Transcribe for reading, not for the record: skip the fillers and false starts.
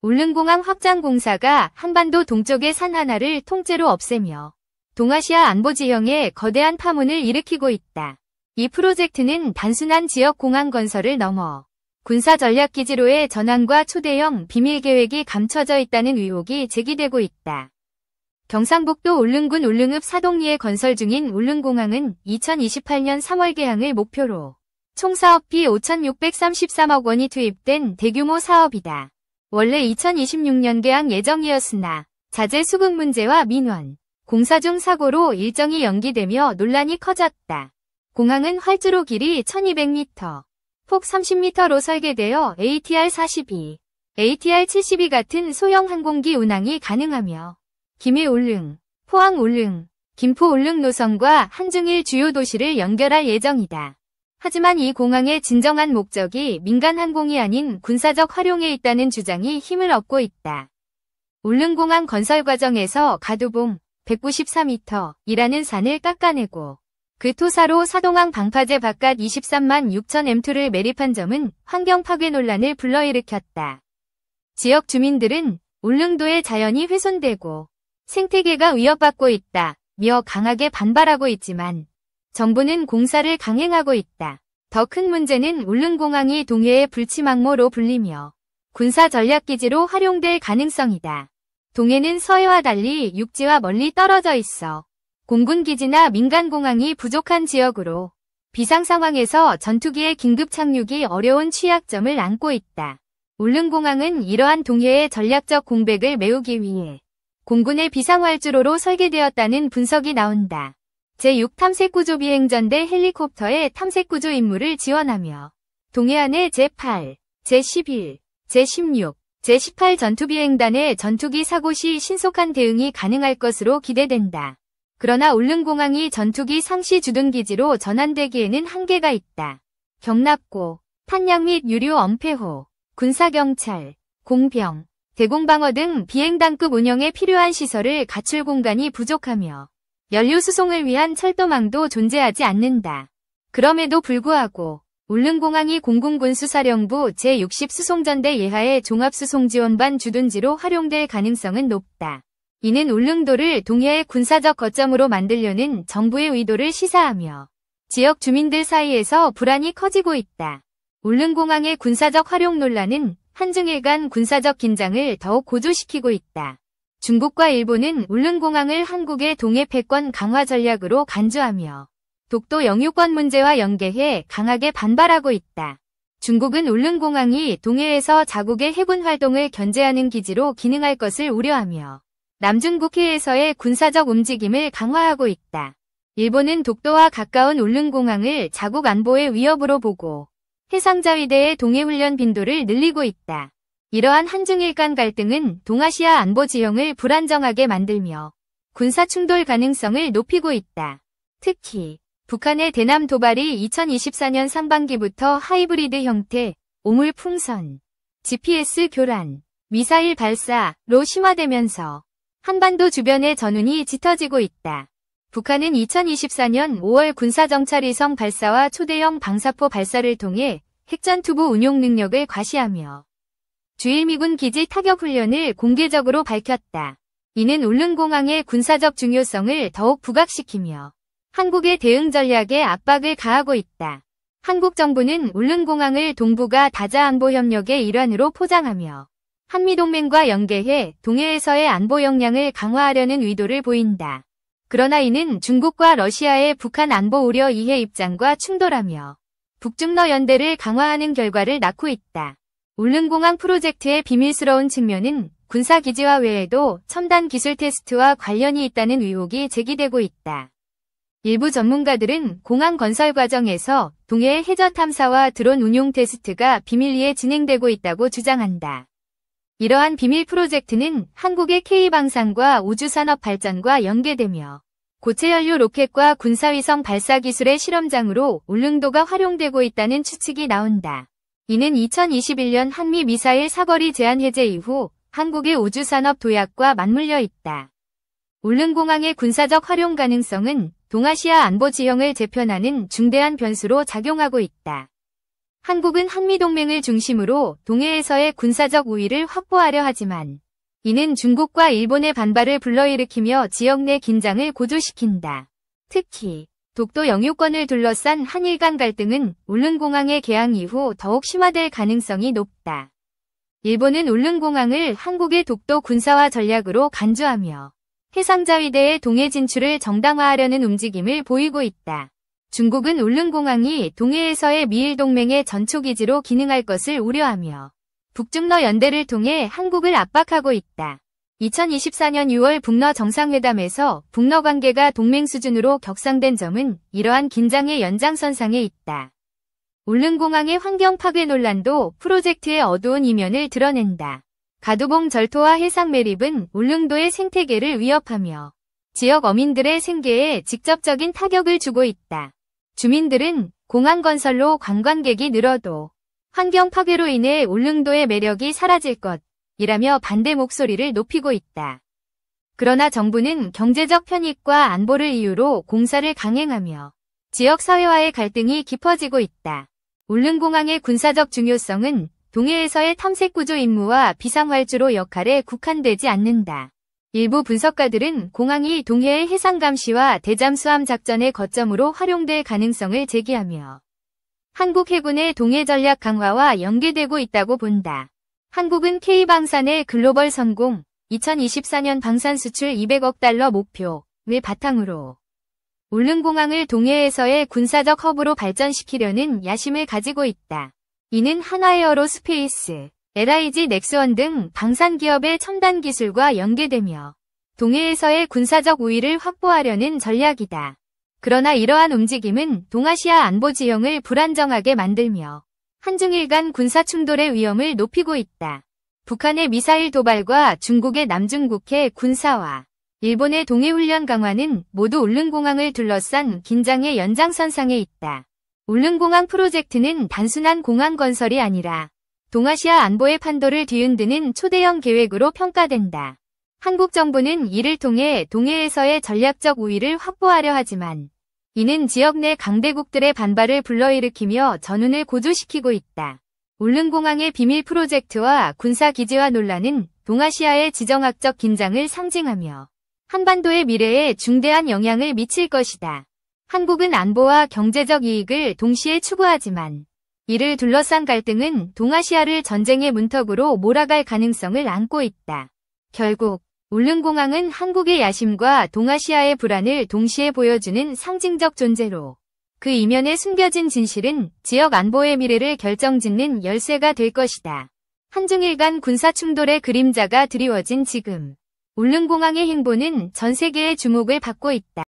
울릉공항 확장 공사가 한반도 동쪽의 산 하나를 통째로 없애며 동아시아 안보 지형에 거대한 파문을 일으키고 있다. 이 프로젝트는 단순한 지역 공항 건설을 넘어 군사 전략기지로의 전환과 초대형 비밀 계획이 감춰져 있다는 의혹이 제기되고 있다. 경상북도 울릉군 울릉읍 사동리에 건설 중인 울릉공항은 2028년 3월 개항을 목표로 총 사업비 5,633억 원이 투입된 대규모 사업이다. 원래 2026년 개항 예정이었으나 자재 수급 문제와 민원, 공사 중 사고로 일정이 연기되며 논란이 커졌다. 공항은 활주로 길이 1200m, 폭 30m로 설계되어 ATR-42, ATR-72 같은 소형 항공기 운항이 가능하며 김해-울릉, 포항-울릉, 김포-울릉 노선과 한중일 주요 도시를 연결할 예정이다. 하지만 이 공항의 진정한 목적이 민간 항공이 아닌 군사적 활용에 있다는 주장이 힘을 얻고 있다. 울릉공항 건설 과정에서 가두봉 194m이라는 산을 깎아내고 그 토사로 사동항 방파제 바깥 23만 6천 M2를 매립한 점은 환경 파괴 논란을 불러일으켰다. 지역 주민들은 울릉도의 자연이 훼손되고 생태계가 위협받고 있다며 강하게 반발하고 있지만 정부는 공사를 강행하고 있다. 더 큰 문제는 울릉공항이 동해의 불치망모로 불리며 군사 전략기지로 활용될 가능성이다. 동해는 서해와 달리 육지와 멀리 떨어져 있어 공군기지나 민간공항이 부족한 지역으로 비상 상황에서 전투기의 긴급 착륙이 어려운 취약점을 안고 있다. 울릉공항은 이러한 동해의 전략적 공백을 메우기 위해 공군의 비상활주로로 설계되었다는 분석이 나온다. 제6탐색구조 비행전대 헬리콥터의 탐색구조 임무를 지원하며 동해안의 제8, 제11, 제16, 제18 전투비행단의 전투기 사고 시 신속한 대응이 가능할 것으로 기대된다. 그러나 울릉공항이 전투기 상시 주둔기지로 전환되기에는 한계가 있다. 경납고, 탄약 및 유류 엄폐호, 군사경찰, 공병, 대공방어 등 비행단급 운영에 필요한 시설을 갖출 공간이 부족하며 연료 수송을 위한 철도망도 존재하지 않는다. 그럼에도 불구하고 울릉공항이 공군군수사령부 제60 수송전대 예하의 종합수송지원반 주둔지로 활용될 가능성은 높다. 이는 울릉도를 동해의 군사적 거점으로 만들려는 정부의 의도를 시사하며 지역 주민들 사이에서 불안이 커지고 있다. 울릉공항의 군사적 활용 논란은 한중일 간 군사적 긴장을 더욱 고조시키고 있다. 중국과 일본은 울릉공항을 한국의 동해 패권 강화 전략으로 간주하며 독도 영유권 문제와 연계해 강하게 반발하고 있다. 중국은 울릉공항이 동해에서 자국의 해군 활동을 견제하는 기지로 기능할 것을 우려하며 남중국해에서의 군사적 움직임을 강화하고 있다. 일본은 독도와 가까운 울릉공항을 자국 안보의 위협으로 보고 해상자위대의 동해훈련 빈도를 늘리고 있다. 이러한 한중일 간 갈등은 동아시아 안보 지형을 불안정하게 만들며 군사 충돌 가능성을 높이고 있다. 특히 북한의 대남 도발이 2024년 상반기부터 하이브리드 형태, 오물 풍선, GPS 교란, 미사일 발사로 심화되면서 한반도 주변의 전운이 짙어지고 있다. 북한은 2024년 5월 군사정찰위성 발사와 초대형 방사포 발사를 통해 핵전투부 운용 능력을 과시하며 주일미군 기지 타격훈련을 공개적으로 밝혔다. 이는 울릉공항의 군사적 중요성을 더욱 부각시키며 한국의 대응 전략에 압박을 가하고 있다. 한국 정부는 울릉공항을 동북아 다자안보협력의 일환으로 포장하며 한미동맹과 연계해 동해에서의 안보 역량을 강화하려는 의도를 보인다. 그러나 이는 중국과 러시아의 북한 안보 우려 이해 입장과 충돌하며 북중러 연대를 강화하는 결과를 낳고 있다. 울릉공항 프로젝트의 비밀스러운 측면은 군사기지화 외에도 첨단 기술 테스트와 관련이 있다는 의혹이 제기되고 있다. 일부 전문가들은 공항 건설 과정에서 동해의 해저 탐사와 드론 운용 테스트가 비밀리에 진행되고 있다고 주장한다. 이러한 비밀 프로젝트는 한국의 K방산과 우주산업 발전과 연계되며 고체연료 로켓과 군사위성 발사 기술의 실험장으로 울릉도가 활용되고 있다는 추측이 나온다. 이는 2021년 한미 미사일 사거리 제한 해제 이후 한국의 우주산업 도약과 맞물려 있다. 울릉공항의 군사적 활용 가능성은 동아시아 안보 지형을 재편하는 중대한 변수로 작용하고 있다. 한국은 한미동맹을 중심으로 동해에서의 군사적 우위를 확보하려 하지만 이는 중국과 일본의 반발을 불러일으키며 지역 내 긴장을 고조시킨다. 특히 독도 영유권을 둘러싼 한일 간 갈등은 울릉공항의 개항 이후 더욱 심화될 가능성이 높다. 일본은 울릉공항을 한국의 독도 군사화 전략으로 간주하며 해상자위대의 동해 진출을 정당화하려는 움직임을 보이고 있다. 중국은 울릉공항이 동해에서의 미일 동맹의 전초기지로 기능할 것을 우려하며 북중러 연대를 통해 한국을 압박하고 있다. 2024년 6월 북러 정상회담에서 북러 관계가 동맹 수준으로 격상된 점은 이러한 긴장의 연장선상에 있다. 울릉공항의 환경 파괴 논란도 프로젝트의 어두운 이면을 드러낸다. 가두봉 절토와 해상 매립은 울릉도의 생태계를 위협하며 지역 어민들의 생계에 직접적인 타격을 주고 있다. 주민들은 공항 건설로 관광객이 늘어도 환경 파괴로 인해 울릉도의 매력이 사라질 것이라며 반대 목소리를 높이고 있다. 그러나 정부는 경제적 편익과 안보를 이유로 공사를 강행하며 지역 사회와의 갈등이 깊어지고 있다. 울릉공항의 군사적 중요성은 동해에서의 탐색구조 임무와 비상활주로 역할에 국한되지 않는다. 일부 분석가들은 공항이 동해의 해상 감시와 대잠수함 작전의 거점으로 활용될 가능성을 제기하며 한국 해군의 동해 전략 강화와 연계되고 있다고 본다. 한국은 K방산의 글로벌 성공, 2024년 방산 수출 200억 달러 목표를 바탕으로 울릉공항을 동해에서의 군사적 허브로 발전시키려는 야심을 가지고 있다. 이는 한화에어로스페이스, LIG 넥스원 등 방산 기업의 첨단 기술과 연계되며 동해에서의 군사적 우위를 확보하려는 전략이다. 그러나 이러한 움직임은 동아시아 안보 지형을 불안정하게 만들며 한중일 간 군사 충돌의 위험을 높이고 있다. 북한의 미사일 도발과 중국의 남중국해 군사화, 일본의 동해훈련 강화는 모두 울릉공항을 둘러싼 긴장의 연장선상에 있다. 울릉공항 프로젝트는 단순한 공항 건설이 아니라 동아시아 안보의 판도를 뒤흔드는 초대형 계획으로 평가된다. 한국 정부는 이를 통해 동해에서의 전략적 우위를 확보하려 하지만 이는 지역 내 강대국들의 반발을 불러일으키며 전운을 고조시키고 있다. 울릉공항의 비밀 프로젝트와 군사기지화 논란은 동아시아의 지정학적 긴장을 상징하며 한반도의 미래에 중대한 영향을 미칠 것이다. 한국은 안보와 경제적 이익을 동시에 추구하지만 이를 둘러싼 갈등은 동아시아를 전쟁의 문턱으로 몰아갈 가능성을 안고 있다. 결국 울릉공항은 한국의 야심과 동아시아의 불안을 동시에 보여주는 상징적 존재로 그 이면에 숨겨진 진실은 지역 안보의 미래를 결정짓는 열쇠가 될 것이다. 한중일 간 군사 충돌의 그림자가 드리워진 지금 울릉공항의 행보는 전 세계의 주목을 받고 있다.